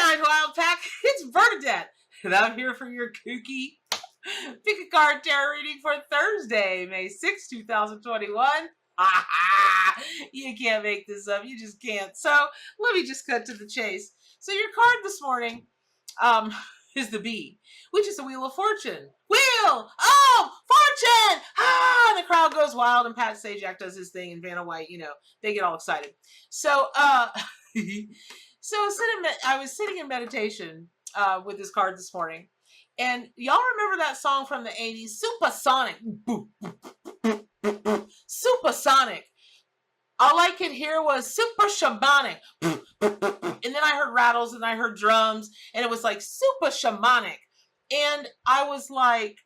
Sunshine Wild Pack, it's Bernadette, and I'm here for your kooky pick a card tarot reading for Thursday, May 6, 2021. You can't make this up. You just can't. So let me just cut to the chase. So your card this morning is the B, which is the Wheel of Fortune. Wheel of Fortune! Ah! And the crowd goes wild, and Pat Sajak does his thing, and Vanna White, they get all excited. So, I was sitting in meditation with this card this morning, and y'all remember that song from the 80s, Supersonic? Supersonic. All I could hear was super shamanic. And then I heard rattles and I heard drums, and it was like super shamanic. And I was like,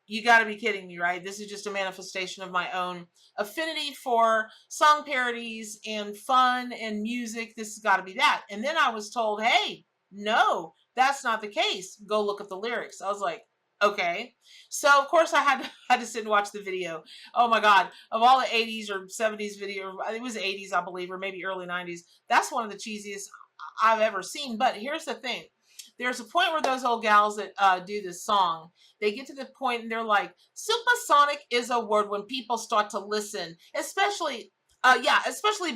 you got to be kidding me, right? This is just a manifestation of my own affinity for song parodies and fun and music. This has got to be that. And then I was told, hey, no, that's not the case. Go look at the lyrics. I was like, okay. So of course I had to sit and watch the video. Oh my God. Of all the 80s or 70s video, it was 80s, I believe, or maybe early 90s. That's one of the cheesiest I've ever seen. But here's the thing. There's a point where those old gals that do this song, they get to the point and they're like, supersonic is a word when people start to listen, especially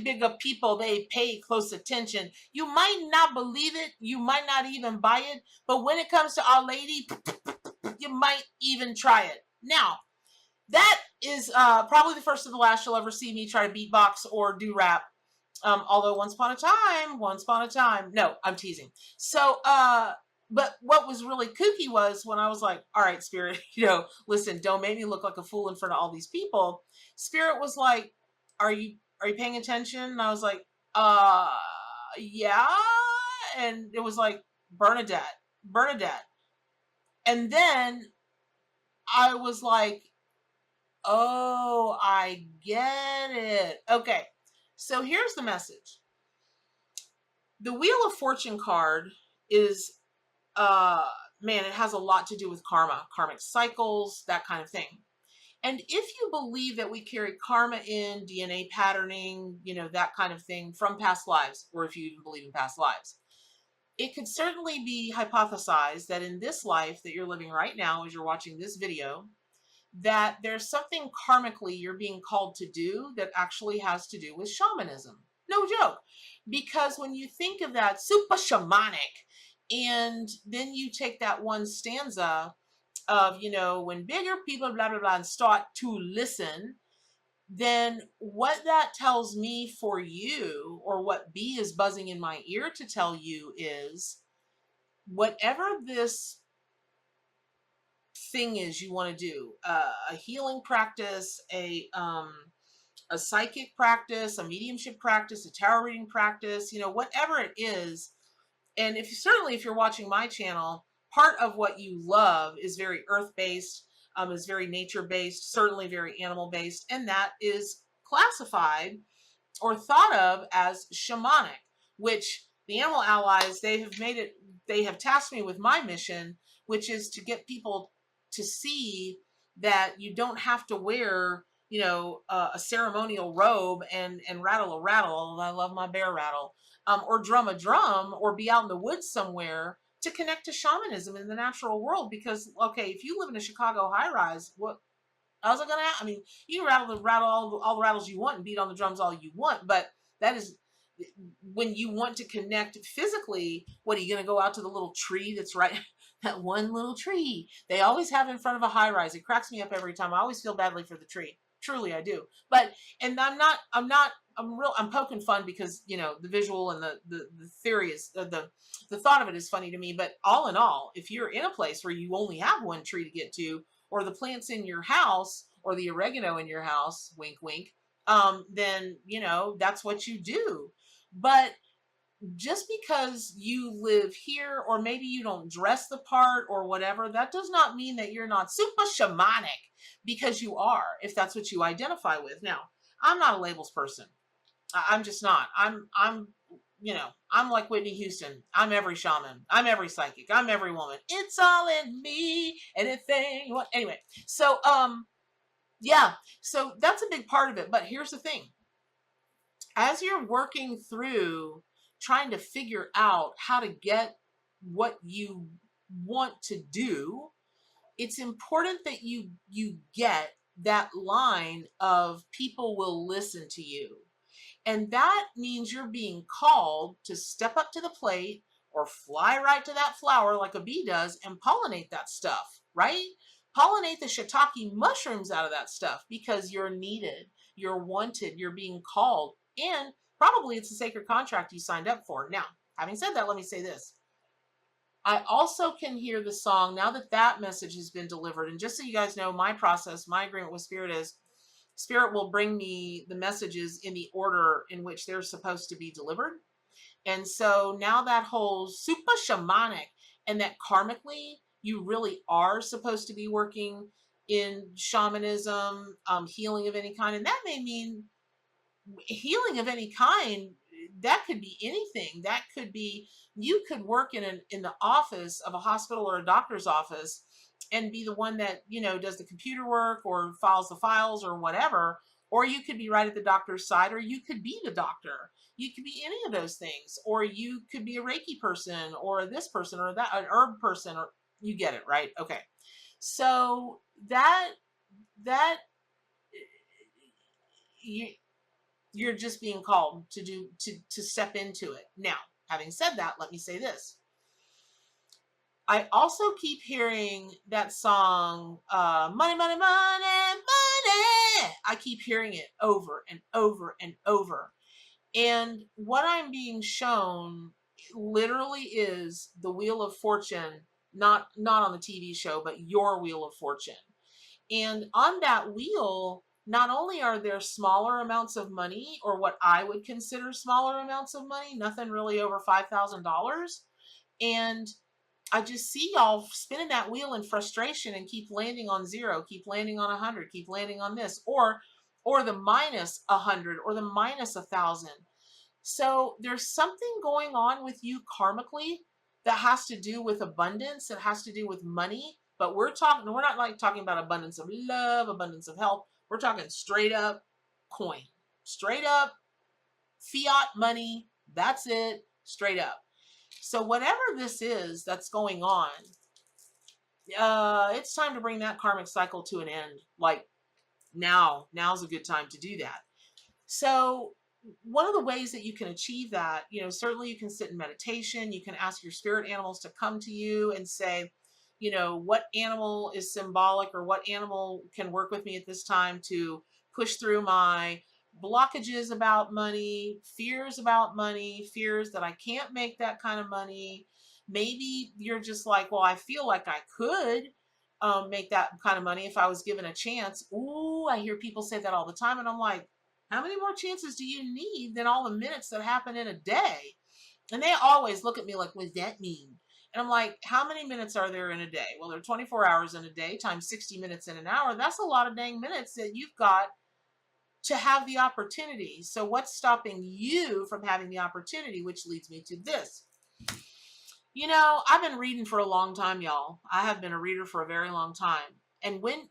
bigger people, they pay close attention. You might not believe it. You might not even buy it. But when it comes to Our Lady, you might even try it. Now, that is probably the first and the last you'll ever see me try to beatbox or do rap. Although once upon a time, no, I'm teasing. So, but what was really kooky was when I was like, all right, Spirit, listen, don't make me look like a fool in front of all these people. Spirit was like, are you paying attention? And I was like, yeah. And it was like, Bernadette. And then I was like, oh, I get it. Okay. So here's the message. The Wheel of Fortune card is, it has a lot to do with karma, karmic cycles, that kind of thing. And if you believe that we carry karma in, DNA patterning, that kind of thing from past lives, or if you even believe in past lives, it could certainly be hypothesized that in this life that you're living right now, as you're watching this video, that there's something karmically you're being called to do that actually has to do with shamanism. No joke. Because when you think of that super shamanic, and then you take that one stanza of, when bigger people, blah, blah, blah, and start to listen, then what that tells me for you, or what B is buzzing in my ear to tell you, is whatever this thing is you want to do, a healing practice, a psychic practice, a mediumship practice, a tarot reading practice, whatever it is. And if you're watching my channel, part of what you love is very earth-based, is very nature-based, certainly very animal-based, and that is classified or thought of as shamanic, which the Animal Allies, they have tasked me with my mission, which is to get people to see that you don't have to wear, a ceremonial robe and rattle a rattle. I love my bear rattle, or drum a drum, or be out in the woods somewhere to connect to shamanism in the natural world. Because, okay, if you live in a Chicago high-rise, how's it going to happen? I mean, you can rattle all the rattles you want and beat on the drums all you want, but that is, when you want to connect physically, what, are you going to go out to the little tree that's right, that one little tree they always have in front of a high-rise? It cracks me up every time. I always feel badly for the tree. Truly, I do. But, and I'm poking fun because, the visual and the theory is, the thought of it is funny to me. But all in all, if you're in a place where you only have one tree to get to, or the plants in your house, or the oregano in your house, wink, wink, then, that's what you do. But just because you live here, or maybe you don't dress the part or whatever, that does not mean that you're not super shamanic, because you are, if that's what you identify with. Now, I'm not a labels person. I'm just not. I'm like Whitney Houston. I'm every shaman. I'm every psychic. I'm every woman. It's all in me. Anything you want. Anyway, so, yeah. So that's a big part of it. But here's the thing. As you're working through trying to figure out how to get want to do, it's important that you get that line of people will listen to you. And that means you're being called to step up to the plate or fly right to that flower like a bee does and pollinate that stuff, right? Pollinate the shiitake mushrooms out of that stuff because you're needed, you're wanted, you're being called, and probably it's a sacred contract you signed up for. Now, having said that, let me say this. I also can hear the song now that that message has been delivered. And just so you guys know, my process, my agreement with Spirit is Spirit will bring me the messages in the order in which they're supposed to be delivered. And so now that whole super shamanic and that karmically, you really are supposed to be working in shamanism, healing of any kind. And that may mean healing of any kind. That could be anything. That could be, you could work in the office of a hospital or a doctor's office and be the one that, you know, does the computer work or files the files or whatever. Or you could be right at the doctor's side, or you could be the doctor. You could be any of those things, or you could be a Reiki person, or this person, or that, an herb person, or you get it, right? Okay. So that you, you're just being called to step into it. Now, having said that, let me say this. I also keep hearing that song, money, money, money, money. I keep hearing it over and over and over. And what I'm being shown literally is the Wheel of Fortune, not on the TV show, but your Wheel of Fortune. And on that wheel, not only are there smaller amounts of money, or what I would consider smaller amounts of money, nothing really over $5,000. And I just see y'all spinning that wheel in frustration and keep landing on 0, keep landing on 100, keep landing on this, or the minus 100, or the minus 1,000. So there's something going on with you karmically that has to do with abundance. It has to do with money. But we're not like talking about abundance of love, abundance of health. We're talking straight up coin, straight up fiat money. That's it, straight up. So whatever this is that's going on, it's time to bring that karmic cycle to an end. Like now's a good time to do that. So one of the ways that you can achieve that, you know, certainly you can sit in meditation. You can ask your spirit animals to come to you and say, you know, what animal is symbolic, or what animal can work with me at this time to push through my blockages about money, fears that I can't make that kind of money. Maybe you're just like, well, I feel like I could make that kind of money if I was given a chance. Ooh, I hear people say that all the time. And I'm like, how many more chances do you need than all the minutes that happen in a day? And they always look at me like, what does that mean? And I'm like, how many minutes are there in a day? Well, there are 24 hours in a day times 60 minutes in an hour. That's a lot of dang minutes that you've got to have the opportunity. So what's stopping you from having the opportunity? Which leads me to this. You know, I've been reading for a long time, y'all. I have been a reader for a very long time. And when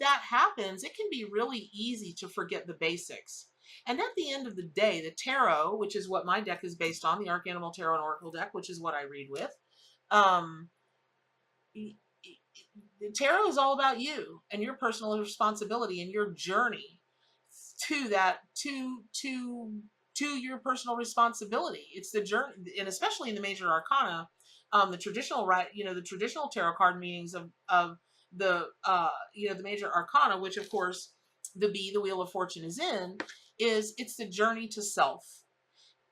that happens, it can be really easy to forget the basics. And at the end of the day, the tarot, which is what my deck is based on, the Arcanimal Tarot and Oracle deck, which is what I read with, the tarot is all about you and your personal responsibility and your journey to that, to your personal responsibility. It's the journey, and especially in the major arcana, the traditional, right, you know, the traditional tarot card meanings of the you know, the major arcana, which of course the Wheel of Fortune is in, is it's the journey to self.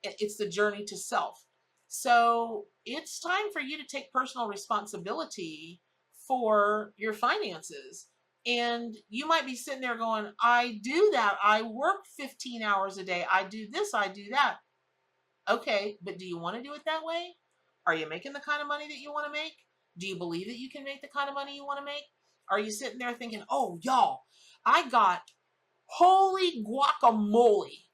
It's the journey to self. So it's time for you to take personal responsibility for your finances. And you might be sitting there going, I do that. I work 15 hours a day. I do this, I do that. Okay, but do you want to do it that way? Are you making the kind of money that you want to make? Do you believe that you can make the kind of money you want to make? Are you sitting there thinking, oh, y'all, I got, holy guacamole,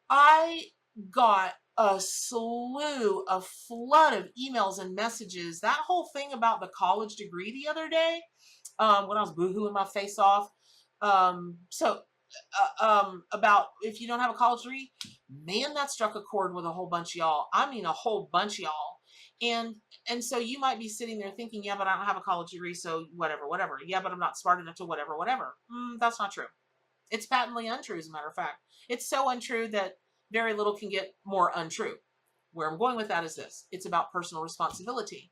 I got a flood of emails and messages. That whole thing about the college degree the other day, when I was boohooing my face off. About if you don't have a college degree, man, that struck a chord with a whole bunch of y'all. I mean, a whole bunch of y'all. And and so you might be sitting there thinking, yeah, but I don't have a college degree, so whatever, whatever. Yeah, but I'm not smart enough to whatever, whatever. That's not true. It's patently untrue, as a matter of fact. It's so untrue that very little can get more untrue. Where I'm going with that is this. It's about personal responsibility.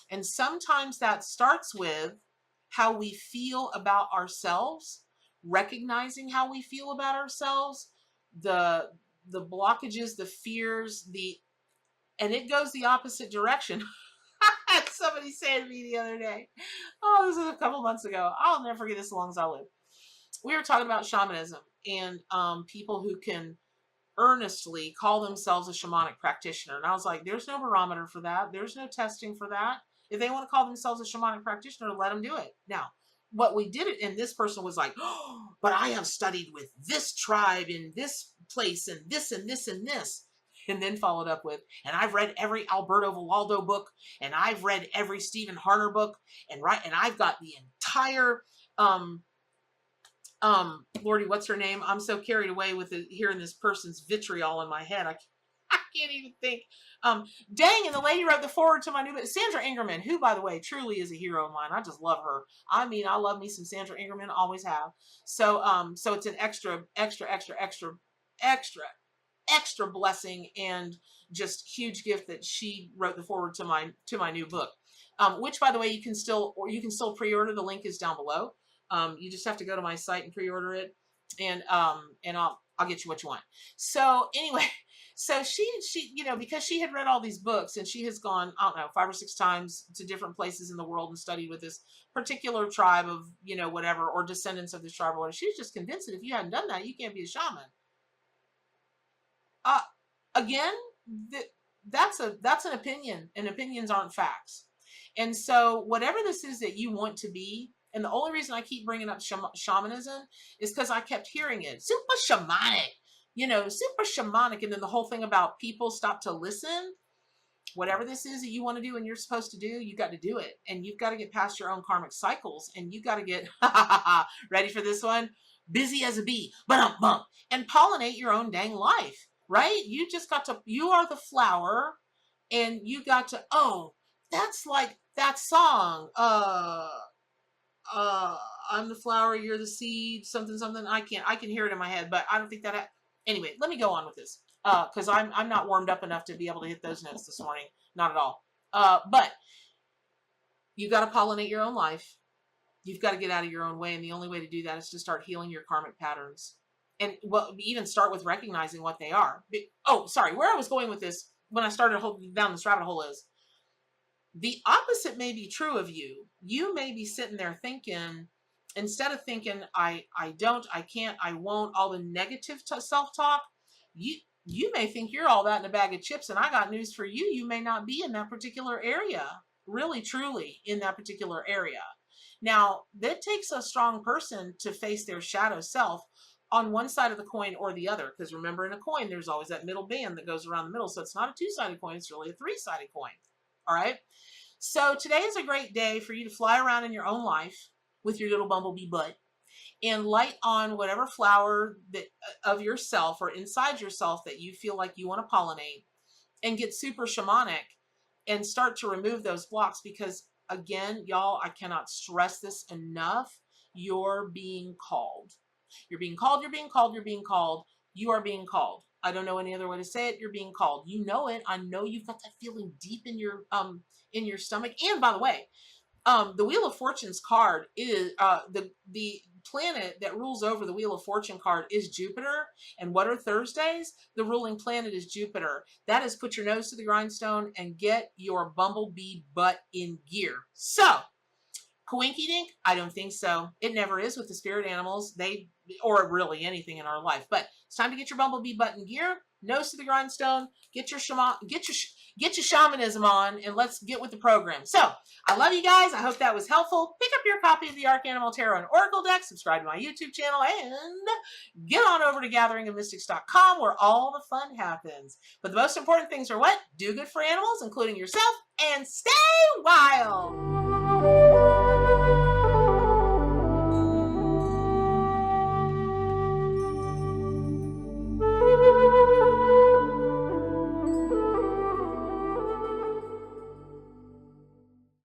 And sometimes that starts with how we feel about ourselves, recognizing how we feel about ourselves, the blockages, the fears, and it goes the opposite direction. I had somebody say to me the other day, oh, this was a couple months ago. I'll never forget this as long as I live. We were talking about shamanism and people who can earnestly call themselves a shamanic practitioner. And I was like, there's no barometer for that. There's no testing for that. If they want to call themselves a shamanic practitioner, let them do it. Now, what we did it, and this person was like, oh, but I have studied with this tribe in this place and this and this and this. And then followed up with, and I've read every Alberto Villoldo book, and I've read every Stephen Harner book, and I've got the entire Lordy, what's her name? I'm so carried away with hearing this person's vitriol in my head. I can't even think. Dang, and the lady wrote the foreword to my new book, Sandra Ingerman, who, by the way, truly is a hero of mine. I just love her. I mean, I love me some Sandra Ingerman, always have. So, so it's an extra blessing and just huge gift that she wrote the foreword to my new book. Which, by the way, you can still pre-order. The link is down below. You just have to go to my site and pre-order it, and I'll get you what you want. So anyway, so she because she had read all these books and she has gone, I don't know, 5 or 6 times to different places in the world and studied with this particular tribe of, whatever, or descendants of this tribe or whatever. She was just convinced that if you hadn't done that, you can't be a shaman. Again, that's an opinion, and opinions aren't facts. And so whatever this is that you want to be, and the only reason I keep bringing up shamanism is because I kept hearing it, super shamanic, super shamanic. And then the whole thing about people stop to listen. Whatever this is that you want to do and you're supposed to do, you got to do it. And you've got to get past your own karmic cycles, and you got to get, ready for this one? Busy as a bee, and pollinate your own dang life, right? You just got to, you are the flower, and you got to, oh, that's like that song, I'm the flower, you're the seed, something. I can hear it in my head, but I don't think that. Anyway, let me go on with this, because I'm not warmed up enough to be able to hit those notes this morning. Not at all. But you got to pollinate your own life. You've got to get out of your own way, and the only way to do that is to start healing your karmic patterns, and even start with recognizing what they are. Oh, sorry, where I was going with this when I started down this rabbit hole is, the opposite may be true of you. You may be sitting there thinking, instead of thinking, I don't, I can't, I won't, all the negative self-talk, you may think you're all that in a bag of chips, and I got news for you. You may not be in that particular area, really, truly in that particular area. Now, that takes a strong person to face their shadow self on one side of the coin or the other, because remember, in a coin, there's always that middle band that goes around the middle, so it's not a 2-sided coin, it's really a 3-sided coin. All right. So today is a great day for you to fly around in your own life with your little bumblebee butt and light on whatever flower that of yourself or inside yourself that you feel like you want to pollinate, and get super shamanic and start to remove those blocks. Because again, y'all, I cannot stress this enough. You're being called. You're being called. You're being called. You're being called. You are being called. I don't know any other way to say it. You're being called. You know it. I know you've got that feeling deep in your stomach. And by the way, the Wheel of Fortune's card is the planet that rules over the Wheel of Fortune card is Jupiter. And what are Thursdays? The ruling planet is Jupiter. That is, put your nose to the grindstone and get your bumblebee butt in gear. So, coinky dink? I don't think so. It never is with the spirit animals. Or really anything in our life. But it's time to get your bumblebee butt in gear, nose to the grindstone, get your shamanism on, and let's get with the program. So, I love you guys. I hope that was helpful. Pick up your copy of the Arcanimal Tarot and Oracle deck, subscribe to my YouTube channel, and get on over to gatheringofmystics.com, where all the fun happens. But the most important things are what? Do good for animals, including yourself, and stay wild.